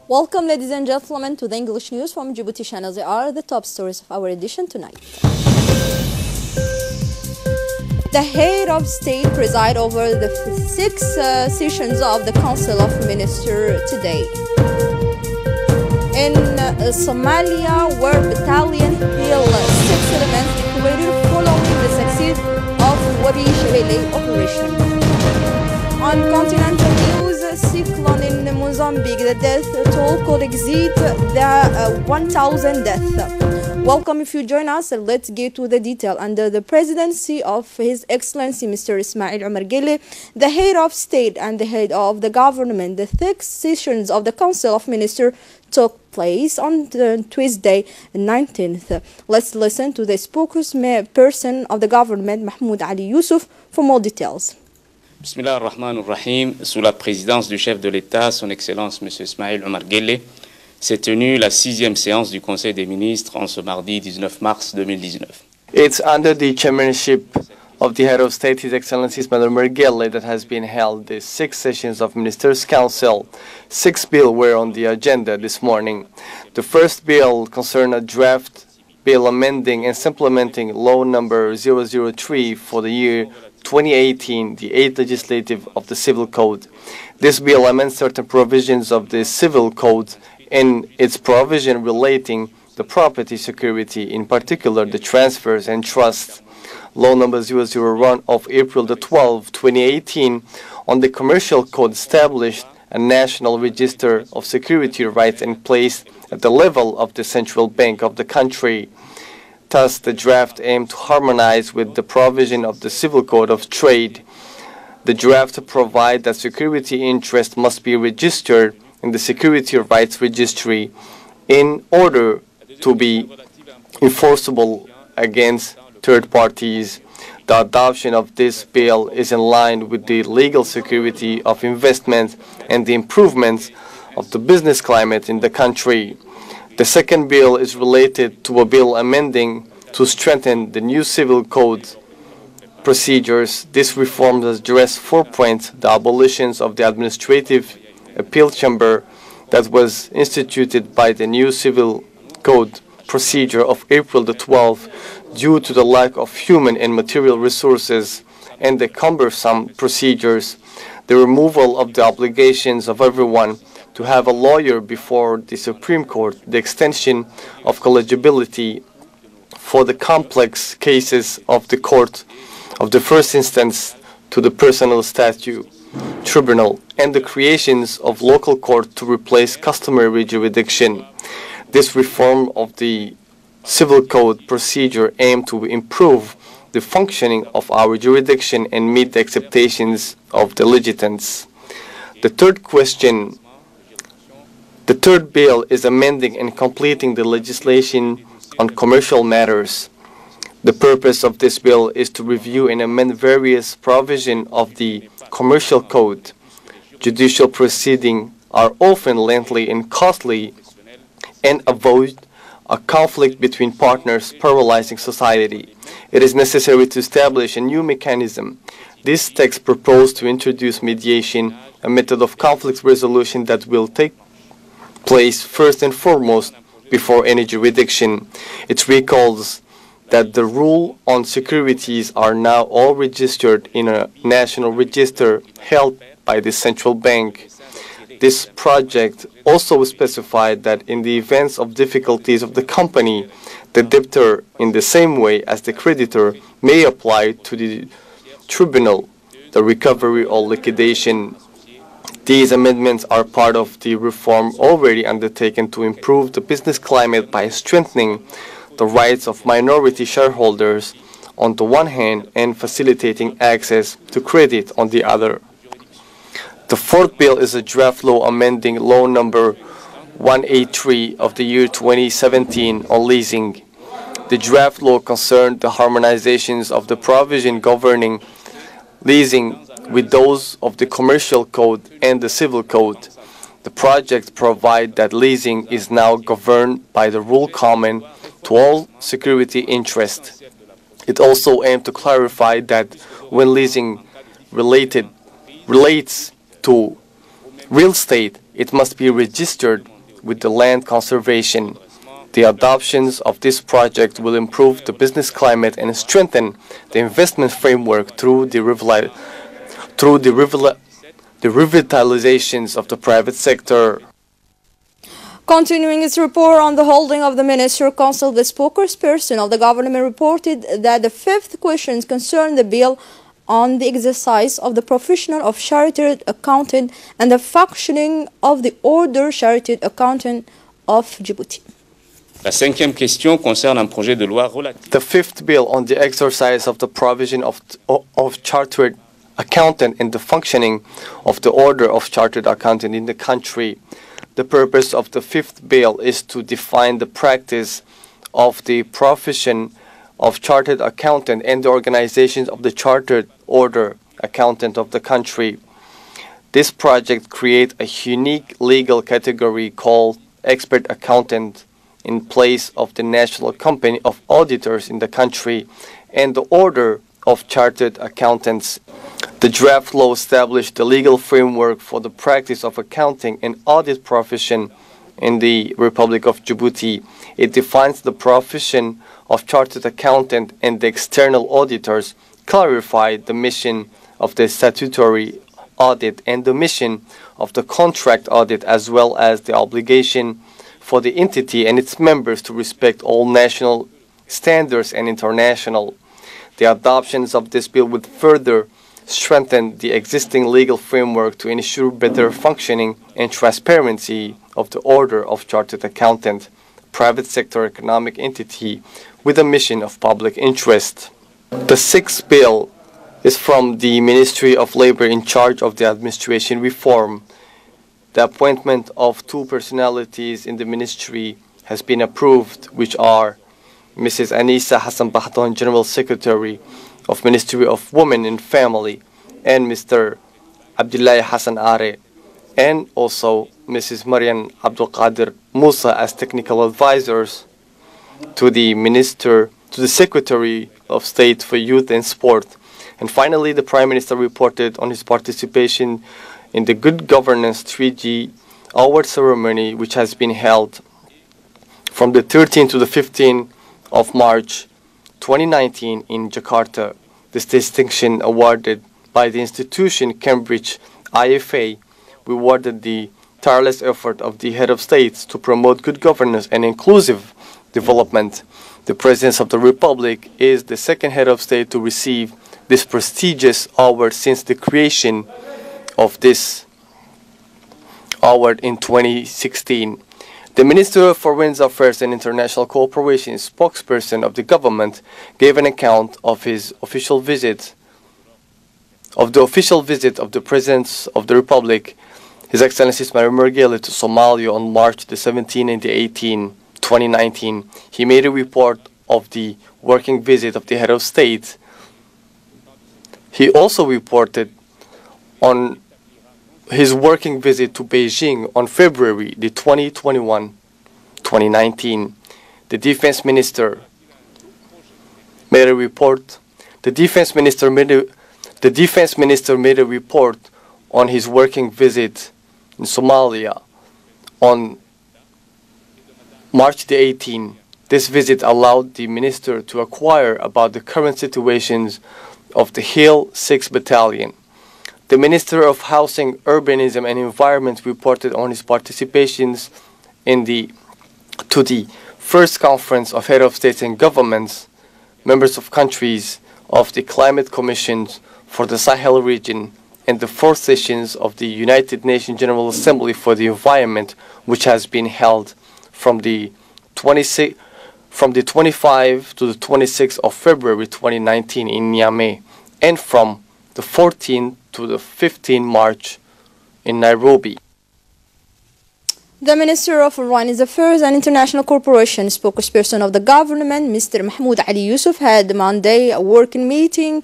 Welcome, ladies and gentlemen, to the English news from Djibouti channel. They are the top stories of our edition tonight. The head of state preside over the six sessions of the Council of Ministers today. In Somalia, where battalion Hill 6 elements declared following the success of Wadi Shabele operation. On continental news, cyclone in Mozambique, the death toll could exceed the 1,000 deaths. Welcome if you join us, and let's get to the detail. Under the presidency of His Excellency Mr. Ismail Omar Guelleh, the head of state and the head of the government, the six sessions of the Council of Ministers took place on Tuesday, 19th. Let's listen to the spokesperson of the government, Mahmoud Ali Yusuf, for more details. Bismillah ar-Rahman ar-Rahim. Sous la présidence du chef de l'État, son Excellence M. Ismail Omar Guelleh, s'est tenue la 6e séance du Conseil des ministres en ce mardi 19 mars 2019. It's under the chairmanship of the head of state, His Excellency Ismail Omar Guelleh, that has been held the 6 sessions of Ministers' Council. 6 bills were on the agenda this morning. The first bill concerned a draft bill amending and supplementing Law Number 003 for the year 2018, the 8th legislative of the Civil Code. This bill amends certain provisions of the Civil Code in its provision relating the property security, in particular the transfers and trusts. Law Number 001 of April the 12th, 2018 on the Commercial Code established a national register of security rights in place at the level of the central bank of the country. Thus, the draft aimed to harmonize with the provision of the Civil Code of Trade. The draft provides that security interest must be registered in the Security Rights Registry in order to be enforceable against third parties. The adoption of this bill is in line with the legal security of investment and the improvements of the business climate in the country. The second bill is related to a bill amending to strengthen the new Civil Code procedures. This reform addresses 4 points: the abolition of the administrative appeal chamber that was instituted by the new Civil Code procedure of April the 12th due to the lack of human and material resources and the cumbersome procedures, the removal of the obligations of everyone to have a lawyer before the Supreme Court, the extension of collegibility for the complex cases of the court of the first instance to the personal statute tribunal, and the creations of local court to replace customary jurisdiction. This reform of the Civil Code procedure aimed to improve the functioning of our jurisdiction and meet the expectations of the litigants. The third bill is amending and completing the legislation on commercial matters. The purpose of this bill is to review and amend various provisions of the Commercial Code. Judicial proceedings are often lengthy and costly and avoid a conflict between partners paralyzing society. It is necessary to establish a new mechanism. This text proposed to introduce mediation, a method of conflict resolution that will take place first and foremost before any jurisdiction. It recalls that the rule on securities are now all registered in a national register held by the central bank. This project also specified that in the events of difficulties of the company, the debtor, in the same way as the creditor, may apply to the tribunal the recovery or liquidation. These amendments are part of the reform already undertaken to improve the business climate by strengthening the rights of minority shareholders on the one hand and facilitating access to credit on the other. The fourth bill is a draft law amending Law Number 183 of the year 2017 on leasing. The draft law concerned the harmonizations of the provision governing leasing with those of the Commercial Code and the Civil Code. The project provides that leasing is now governed by the rule common to all security interests. It also aimed to clarify that when leasing relates to real estate, it must be registered with the land conservation. The adoptions of this project will improve the business climate and strengthen the investment framework through the revitalizations of the private sector. Continuing its report on the holding of the Minister Council, the spokesperson of the government reported that the fifth questions concern the bill on the exercise of the profession of chartered accountant and the functioning of the order chartered accountant of Djibouti. La cinquième question concerne un projet de loi relatif. The fifth bill on the exercise of the provision of chartered accountant and the functioning of the order of chartered accountant in the country. The purpose of the fifth bill is to define the practice of the profession of chartered accountant and the organizations of the chartered order accountant of the country. This project creates a unique legal category called expert accountant in place of the National Company of Auditors in the country and the Order of Chartered Accountants. The draft law established the legal framework for the practice of accounting and audit profession in the Republic of Djibouti. It defines the profession of chartered accountant and the external auditors, clarified the mission of the statutory audit and the mission of the contract audit, as well as the obligation for the entity and its members to respect all national standards and international. The adoptions of this bill would further strengthen the existing legal framework to ensure better functioning and transparency of the Order of Chartered Accountant, private sector economic entity with a mission of public interest. The sixth bill is from the Ministry of Labor in charge of the administration reform. The appointment of two personalities in the ministry has been approved, which are Mrs. Anissa Hassan Bahton, General Secretary of Ministry of Women and Family, and Mr. Abdullah Hassan Are, and also Mrs. Marian Abdul Qadir Musa as technical advisors to the Secretary of State for Youth and Sport. And finally, the Prime Minister reported on his participation in the Good Governance 3G award ceremony, which has been held from the 13th to the 15th of March 2019 in Jakarta. This distinction, awarded by the institution Cambridge IFA, rewarded the tireless effort of the head of states to promote good governance and inclusive development. The President of the Republic is the second head of state to receive this prestigious award since the creation of this award in 2016. The Minister of Foreign Affairs and International Cooperation, spokesperson of the government, gave an account of the official visit of the President of the Republic, His Excellency Ismail Mergele, to Somalia on March the 17th and the 18th, 2019. He made a report of the working visit of the head of state. He also reported on his working visit to Beijing on February the 2019. The Defense Minister made a report. The Defense Minister made a report on his working visit in Somalia on March the 18th. This visit allowed the minister to inquire about the current situations of the Hill 6 Battalion. The Minister of Housing, Urbanism and Environment reported on his participations to the first conference of head of states and governments, members of countries of the Climate Commissions for the Sahel region, and the fourth sessions of the United Nations General Assembly for the Environment, which has been held from the 25th to the 26th of February 2019 in Niamey, and from the 14th to the 15th March in Nairobi. The Minister of Foreign Affairs and International Cooperation, spokesperson of the government, Mr. Mahmoud Ali Yusuf, had Monday a working meeting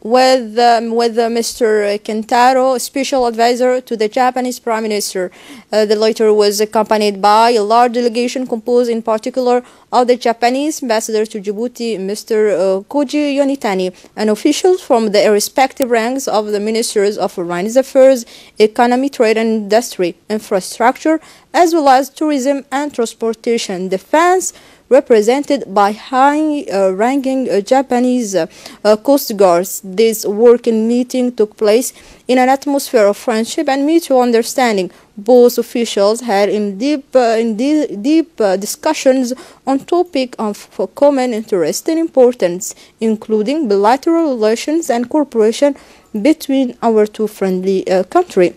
with Mr. Kentaro, special advisor to the Japanese Prime Minister. The latter was accompanied by a large delegation composed in particular of the Japanese ambassador to Djibouti, Mr. Koji Yonitani, and officials from the respective ranks of the ministers of foreign affairs, economy, trade and industry, infrastructure, as well as tourism and transportation, defense, represented by high-ranking Japanese Coast Guards. This working meeting took place in an atmosphere of friendship and mutual understanding. Both officials had deep discussions on topics of common interest and importance, including bilateral relations and cooperation between our two friendly countries.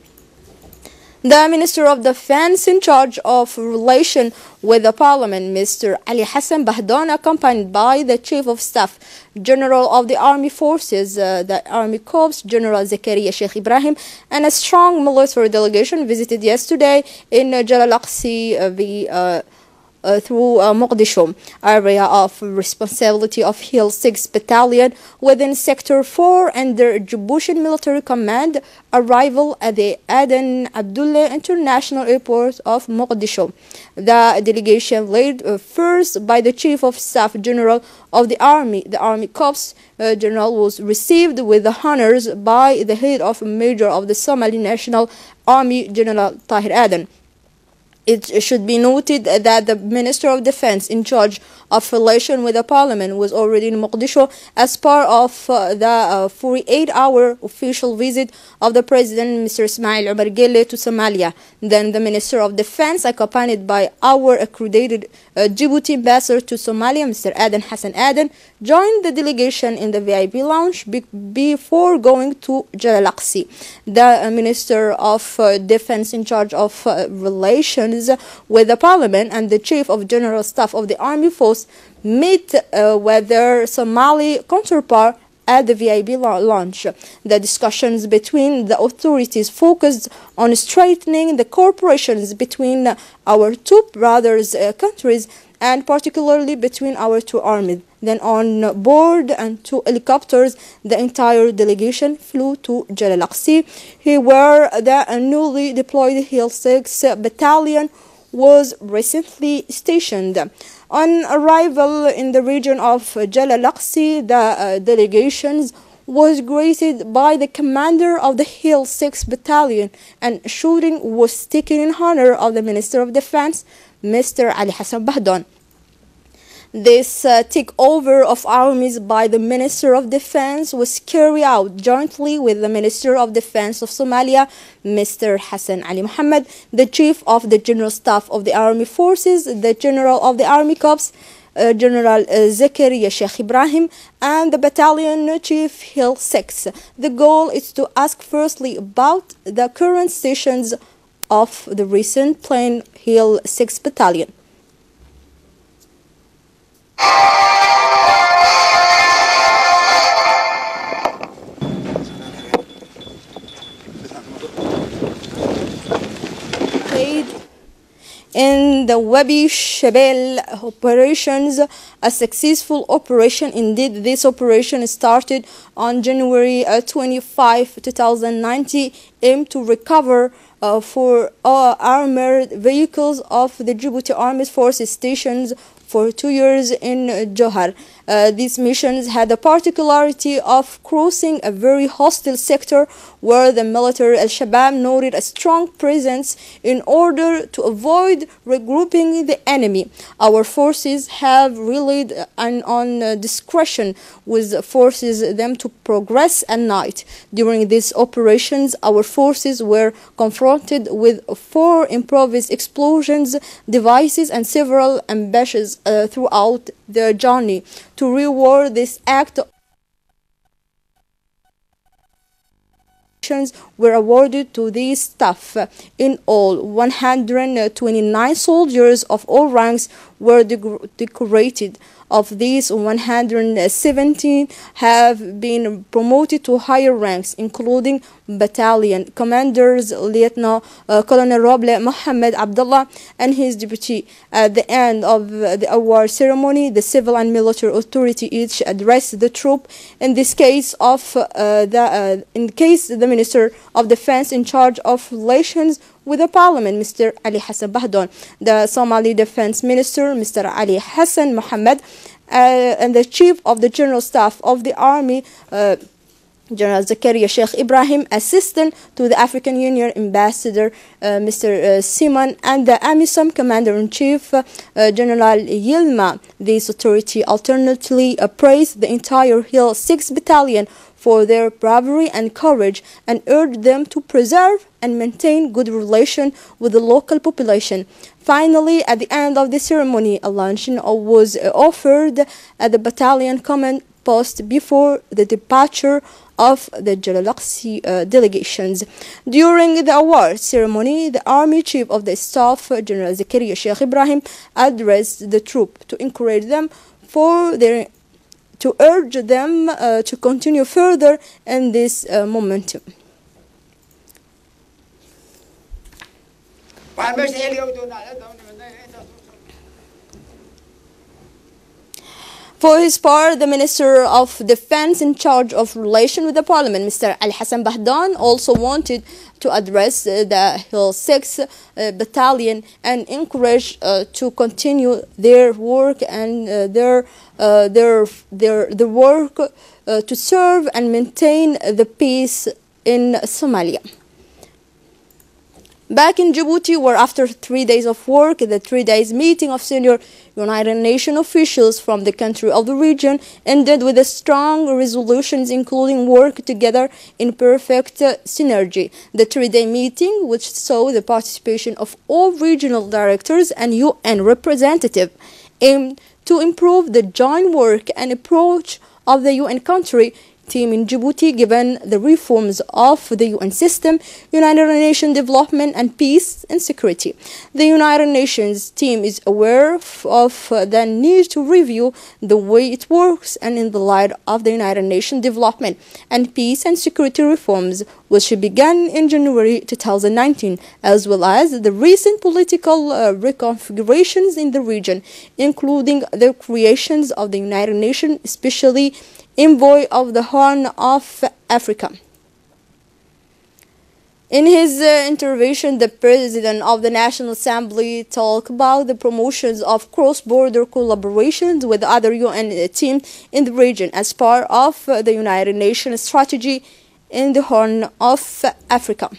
The Minister of Defense in charge of relation with the Parliament, Mr. Ali Hassan Bahdon, accompanied by the Chief of Staff General of the Army Forces, the Army Corps, General Zakaria Sheikh Ibrahim, and a strong military delegation visited yesterday in Jalalaqsi through Mogadishu, area of responsibility of Hill 6 Battalion within Sector 4 under Djiboutian Military Command, arrival at the Aden Abdullah International Airport of Mogadishu. The delegation led first by the Chief of Staff General of the Army Corps General was received with the honors by the head of Major of the Somali National Army, General Tahir Aden. It should be noted that the Minister of Defense in charge of relation with the Parliament was already in Mogadishu as part of the 48-hour official visit of the President, Mr. Ismail Omar Guelleh, to Somalia. Then the Minister of Defense, accompanied by our accredited Djibouti ambassador to Somalia, Mr. Aden Hassan Aden, joined the delegation in the VIP lounge before going to Jalalaqsi. The Minister of Defense in charge of relations with the Parliament and the Chief of General Staff of the Army Force met with their Somali counterpart at the VIP launch. The discussions between the authorities focused on strengthening the cooperations between our two brothers countries and particularly between our two armies. Then on board and two helicopters, the entire delegation flew to Jalalaqsi, where the newly deployed Hill 6 Battalion was recently stationed. On arrival in the region of Jalalaqsi, the delegations was greeted by the commander of the Hill 6 Battalion, and shooting was taken in honor of the Minister of Defense, Mr. Ali Hassan Bahdon. This takeover of armies by the Minister of Defense was carried out jointly with the Minister of Defense of Somalia, Mr. Hassan Ali Mohammed, the Chief of the General Staff of the Army Forces, the General of the Army Corps, General Zakaria Sheikh Ibrahim, and the Battalion Chief Hill 6. The goal is to ask firstly about the current stations of the recent planned Hill 6 Battalion. In the Wabi Shabelle operations, a successful operation. Indeed, this operation started on January 25, 2019, aimed to recover for armored vehicles of the Djibouti Armed Forces stations for 2 years in Johar. These missions had the particularity of crossing a very hostile sector where the military Al-Shabaab noted a strong presence in order to avoid regrouping the enemy. Our forces have relied on discretion, which forces them to progress at night. During these operations, our forces were confronted with 4 improvised explosions devices and several ambushes throughout their journey. To reward this act, were awarded to these staff. In all, 129 soldiers of all ranks were decorated. Of these, 117 have been promoted to higher ranks, including battalion commanders Lieutenant Colonel Roble Mohammed Abdullah and his deputy. At the end of the award ceremony, the civil and military authority each addressed the troop. In this case, the Minister of Defense in charge of relations with the Parliament, Mr. Ali Hassan Bahdon, the Somali Defense Minister, Mr. Ali Hassan Mohammed, and the Chief of the General Staff of the Army, General Zakaria Sheikh Ibrahim, Assistant to the African Union Ambassador, Mr. Simon, and the AMISOM Commander-in-Chief, General Yilma. This authority alternately praised the entire Hill 6 Battalion for their bravery and courage and urged them to preserve and maintain good relations with the local population. Finally, at the end of the ceremony, a luncheon was offered at the battalion command post before the departure of the Jalalaqsi delegations. During the award ceremony, the Army Chief of the Staff, General Zakaria Sheikh Ibrahim, addressed the troop to encourage them to urge them to continue further in this momentum. For his part, the Minister of Defense in charge of relations with the Parliament, Mr. Ali Hassan Bahdon, also wanted to address the Hill 6 Battalion and encourage to continue their work and their work to serve and maintain the peace in Somalia. Back in Djibouti, where after 3 days of work, the 3 days meeting of senior United Nations officials from the country of the region ended with strong resolutions, including work together in perfect synergy. The 3-day meeting, which saw the participation of all regional directors and UN representatives, aimed to improve the joint work and approach of the UN country team in Djibouti, given the reforms of the UN system, United Nations development and peace and security. The United Nations team is aware of the need to review the way it works, and in the light of the United Nations development and peace and security reforms, which began in January 2019, as well as the recent political reconfigurations in the region, including the creations of the United Nations, especially Envoy of the Horn of Africa. In his intervention, the President of the National Assembly talked about the promotions of cross-border collaborations with other UN teams in the region as part of the United Nations strategy in the Horn of Africa.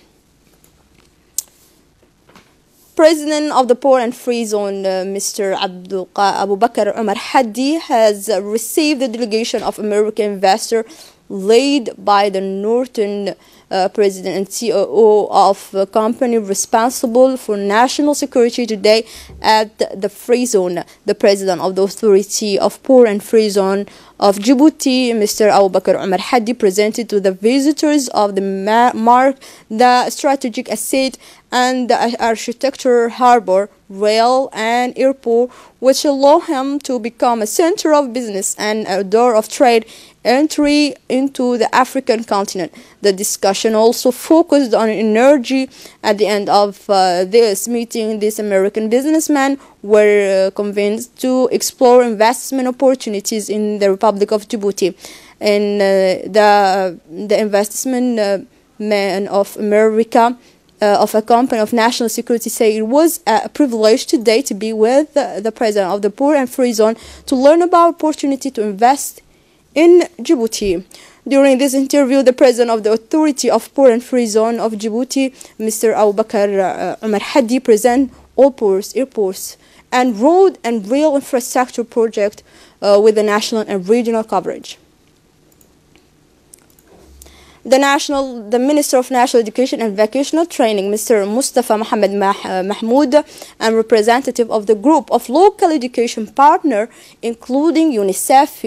President of the Poor and Free Zone, Mr. Abu Bakr Umar Haddi, has received the delegation of American investor led by the Norton President and COO of a company responsible for national security today at the Free Zone. The President of the Authority of Poor and Free Zone of Djibouti, Mr. Abu Bakr Umar Haddi, presented to the visitors of the mark the strategic asset and the architecture, harbor, rail and airport, which allow him to become a center of business and a door of trade entry into the African continent. The discussion also focused on energy. At the end of this meeting, these American businessmen were convinced to explore investment opportunities in the Republic of Djibouti. And the investment man of America of a company of national security say it was a privilege today to be with the President of the Poor and Free Zone to learn about opportunity to invest in Djibouti. During this interview, the President of the Authority of Poor and Free Zone of Djibouti, Mr. Abu Bakr Umar Haddi, present all ports, airports, and road and rail infrastructure project with the national and regional coverage. The Minister of National Education and Vocational Training, Mr. Mustafa Mohammed Mahmoud, and representative of the group of local education partners, including UNICEF,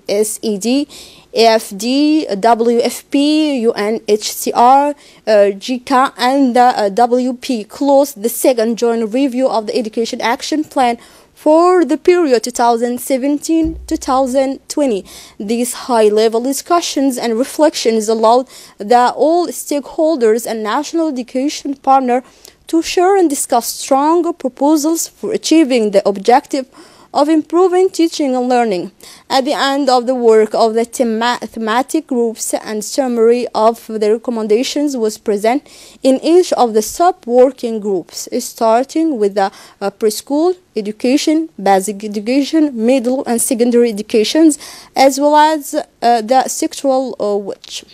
USAID, AFD, WFP, UNHCR, GICA, and the WP, closed the second joint review of the Education Action Plan for the period 2017-2020. These high-level discussions and reflections allowed all stakeholders and national education partners to share and discuss strong proposals for achieving the objective of improving teaching and learning. At the end of the work of the thematic groups, and summary of the recommendations was present in each of the sub-working groups, starting with the preschool education, basic education, middle and secondary educations, as well as the sexual witch.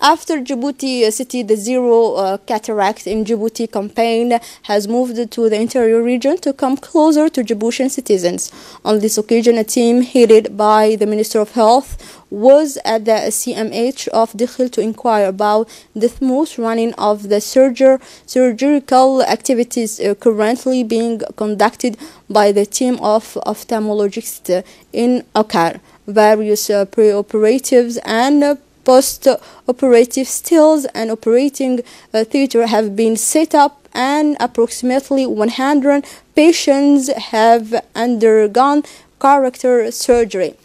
After Djibouti City, the Zero Cataract in Djibouti campaign has moved to the interior region to come closer to Djiboutian citizens. On this occasion, a team headed by the Minister of Health was at the CMH of Dikhil to inquire about the smooth running of the surgical activities currently being conducted by the team of ophthalmologists in Akar. Various pre-operatives and post-operative stills and operating theater have been set up, and approximately 100 patients have undergone character surgery.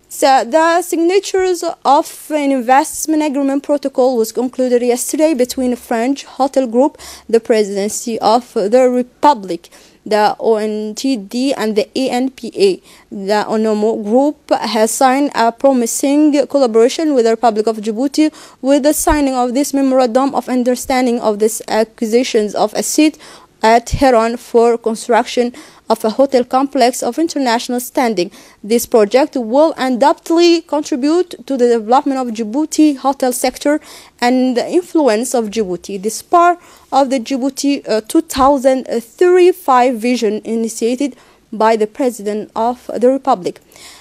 So the signatures of an investment agreement protocol was concluded yesterday between the French hotel group, the Presidency of the Republic, the ONTD and the ANPA. The ONOMO group has signed a promising collaboration with the Republic of Djibouti with the signing of this memorandum of understanding of this acquisitions of a seat at Heron for construction of a hotel complex of international standing. This project will undoubtedly contribute to the development of Djibouti hotel sector and the influence of Djibouti. This part of the Djibouti 2035 vision initiated by the President of the Republic.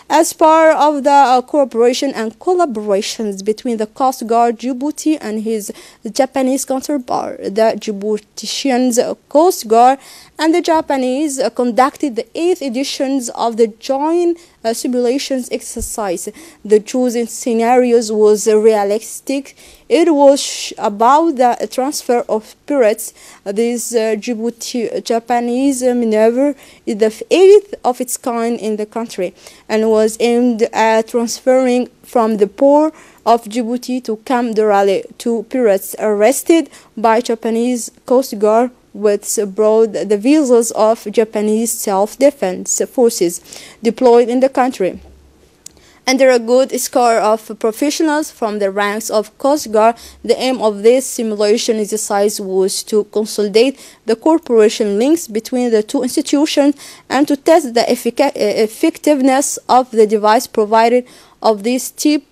As part of the cooperation and collaborations between the Coast Guard Djibouti and his Japanese counterpart, the Djiboutian Coast Guard and the Japanese conducted the 8th editions of the joint simulations exercise. The chosen scenarios was realistic. It was about the transfer of pirates. This Djibouti Japanese maneuver is the 8th of its kind in the country and was aimed at transferring from the port of Djibouti to Camp Dorale two pirates arrested by Japanese Coast Guard, which brought the vessels of Japanese self-defense forces deployed in the country. Under a good score of professionals from the ranks of Coast Guard, the aim of this simulation exercise was to consolidate the cooperation links between the two institutions and to test the effectiveness of the device provided of this type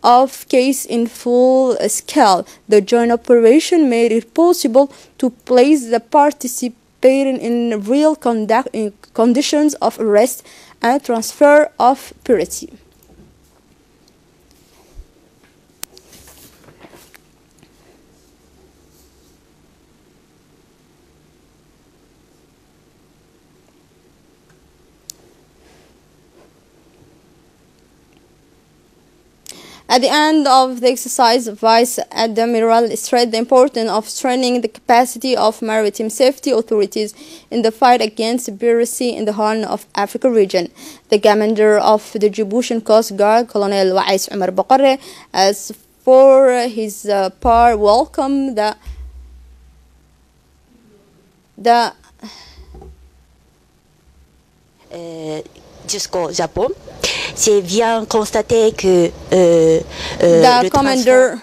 of case in full scale. The joint operation made it possible to place the participating in real conditions of arrest and transfer of piracy. At the end of the exercise, Vice Admiral stressed the importance of strengthening the capacity of maritime safety authorities in the fight against piracy in the Horn of Africa region. The commander of the Djiboutian Coast Guard, Colonel Wais Omar Bakare, as for his part, welcomed jusqu'au Japon. J'ai bien constaté que the commander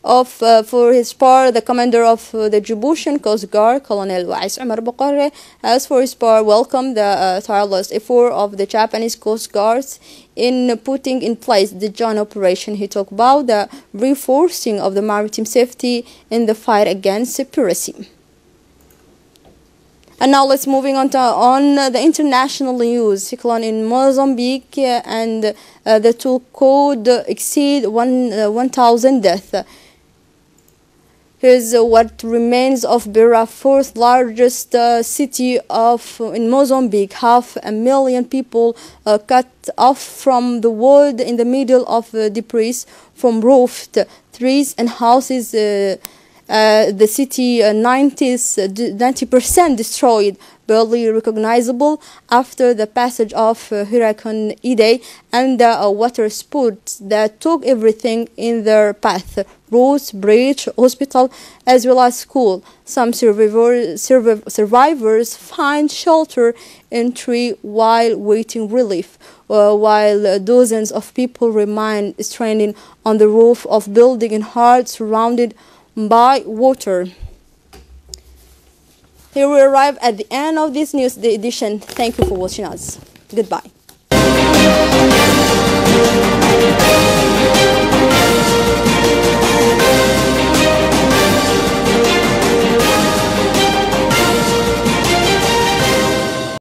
for his part, the commander of the Djiboutian Coast Guard, Colonel Wais Omar Bakare, as for his part, welcomed the tireless effort of the Japanese Coast Guards in putting in place the joint operation. He talked about the reinforcing of the maritime safety in the fight against piracy. And now let's moving on to the international news. Cyclone in Mozambique and the toll code exceed 1,000 deaths. Here's what remains of Beira, fourth largest city in Mozambique. 500,000 people cut off from the world in the middle of debris from roofed trees and houses The city 90% destroyed, barely recognizable after the passage of Hurricane Ida and the water sports that took everything in their path: roads, bridge, hospital, as well as school. Some survivors find shelter in tree while waiting relief, while dozens of people remain stranded on the roof of building in hard surrounded by water. Here we arrive at the end of this news edition. Thank you for watching us. Goodbye.